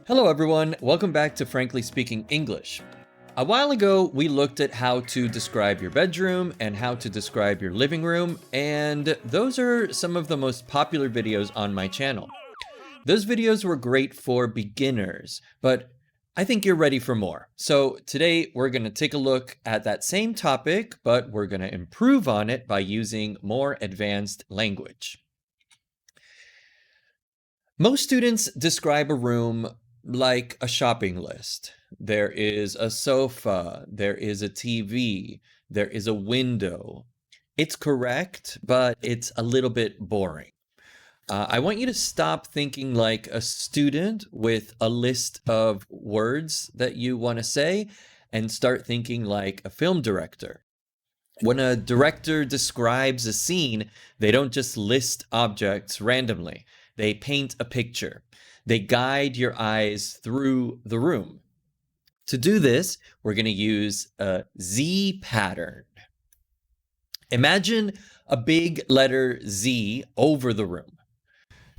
Hello everyone, welcome back to Frankly Speaking English. A while ago, we looked at how to describe your bedroom and how to describe your living room, and those are some of the most popular videos on my channel. Those videos were great for beginners, but I think you're ready for more. So today we're going to take a look at that same topic, but we're going to improve on it by using more advanced language. Most students describe a room like a shopping list. There is a sofa, there is a TV, there is a window. It's correct, but it's a little bit boring. I want you to stop thinking like a student with a list of words that you want to say and start thinking like a film director. When a director describes a scene, they don't just list objects randomly. They paint a picture. They guide your eyes through the room. To do this, we're going to use a Z pattern. Imagine a big letter Z over the room.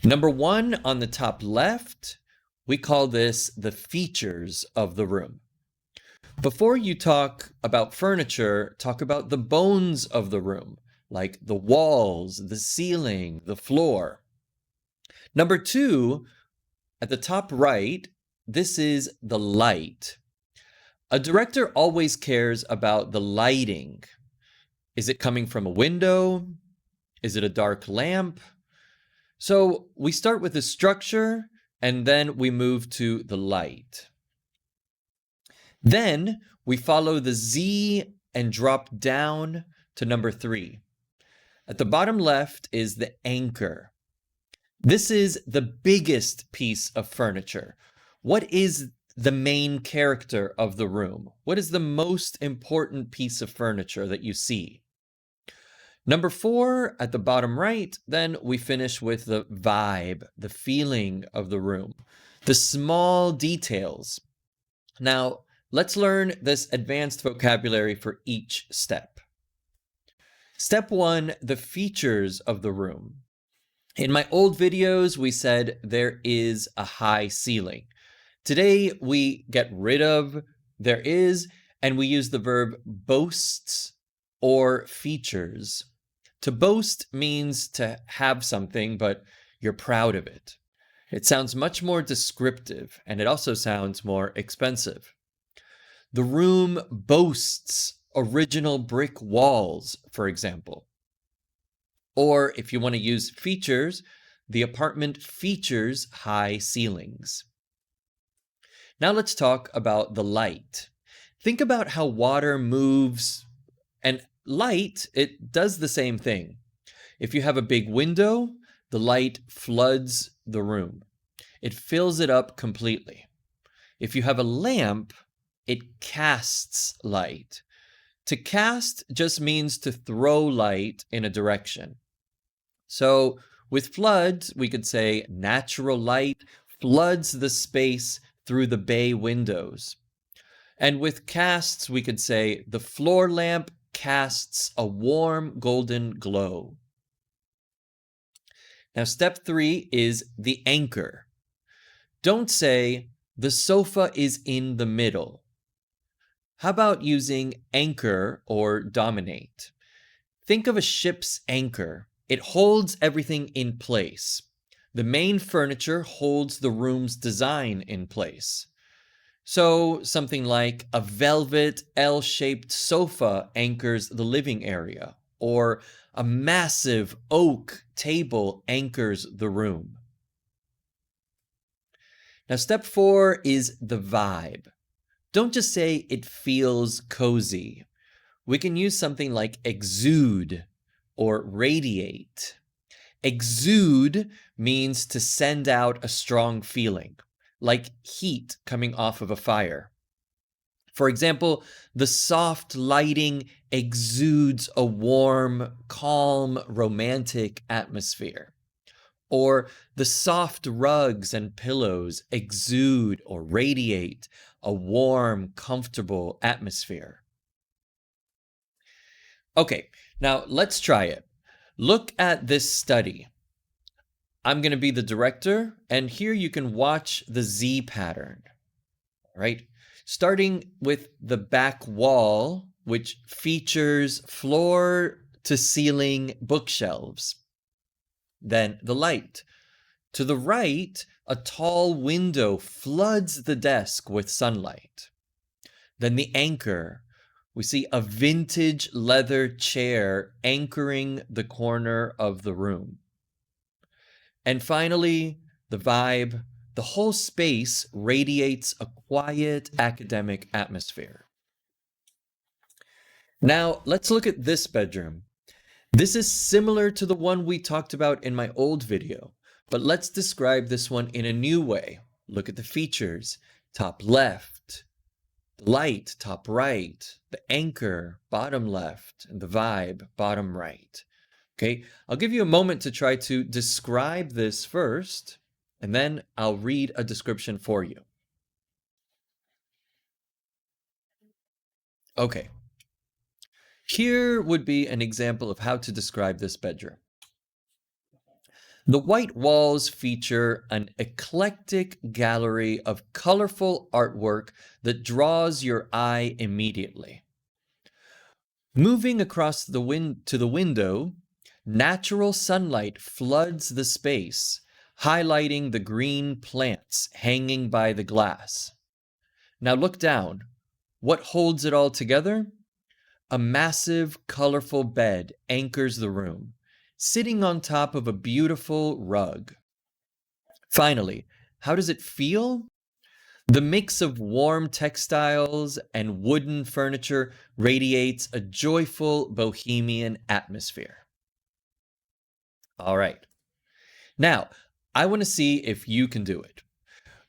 Number 1 on the top left, we call this the features of the room. Before you talk about furniture, talk about the bones of the room, like the walls, the ceiling, the floor. Number 2, at the top right, this is the light. A director always cares about the lighting. Is it coming from a window? Is it a dark lamp? So we start with the structure and then we move to the light. Then we follow the Z and drop down to number 3. At the bottom left is the anchor. This is the biggest piece of furniture. What is the main character of the room? What is the most important piece of furniture that you see? Number 4 at the bottom right, then we finish with the vibe, the feeling of the room, the small details. Now, let's learn this advanced vocabulary for each step. Step 1, the features of the room. In my old videos, we said there is a high ceiling. Today, we get rid of there is, and we use the verb boasts or features. To boast means to have something, but you're proud of it. It sounds much more descriptive, and it also sounds more expensive. The room boasts original brick walls, for example. Or if you want to use features, the apartment features high ceilings. Now let's talk about the light. Think about how water moves, and light, it does the same thing. If you have a big window, the light floods the room. It fills it up completely. If you have a lamp, it casts light. To cast just means to throw light in a direction. So with floods, we could say natural light floods the space through the bay windows. And with casts, we could say the floor lamp casts a warm golden glow. Now, step 3 is the anchor. Don't say the sofa is in the middle. How about using anchor or dominate? Think of a ship's anchor. It holds everything in place. The main furniture holds the room's design in place. So something like a velvet L-shaped sofa anchors the living area, or a massive oak table anchors the room. Now, step 4 is the vibe. Don't just say it feels cozy. We can use something like exude or radiate. Exude means to send out a strong feeling, like heat coming off of a fire. For example, the soft lighting exudes a warm, calm, romantic atmosphere. Or the soft rugs and pillows exude or radiate a warm, comfortable atmosphere. Okay, now let's try it. Look at this study. I'm going to be the director, and here you can watch the Z pattern, right? Starting with the back wall, which features floor to ceiling bookshelves. Then the light. To the right, a tall window floods the desk with sunlight. Then the anchor. We see a vintage leather chair anchoring the corner of the room. And finally, the vibe. The whole space radiates a quiet academic atmosphere. Now, let's look at this bedroom. This is similar to the one we talked about in my old video, but let's describe this one in a new way. Look at the features. Top left, the light, top right, the anchor, bottom left, and the vibe, bottom right. Okay, I'll give you a moment to try to describe this first, and then I'll read a description for you. Okay. Here would be an example of how to describe this bedroom. The white walls feature an eclectic gallery of colorful artwork that draws your eye immediately. Moving across to the window, natural sunlight floods the space, highlighting the green plants hanging by the glass. Now look down. What holds it all together? A massive, colorful bed anchors the room, sitting on top of a beautiful rug. Finally, how does it feel? The mix of warm textiles and wooden furniture radiates a joyful bohemian atmosphere. All right. Now, I want to see if you can do it.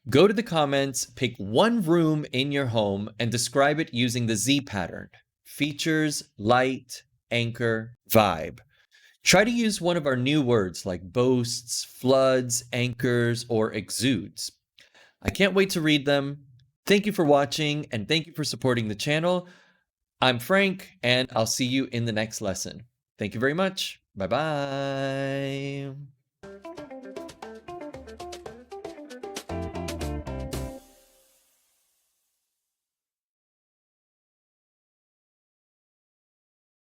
Go to the comments, pick one room in your home, and describe it using the Z pattern. Features, light, anchor, vibe. Try to use one of our new words like boasts, floods, anchors, or exudes. I can't wait to read them. Thank you for watching, and thank you for supporting the channel. I'm Frank, and I'll see you in the next lesson. Thank you very much. Bye-bye.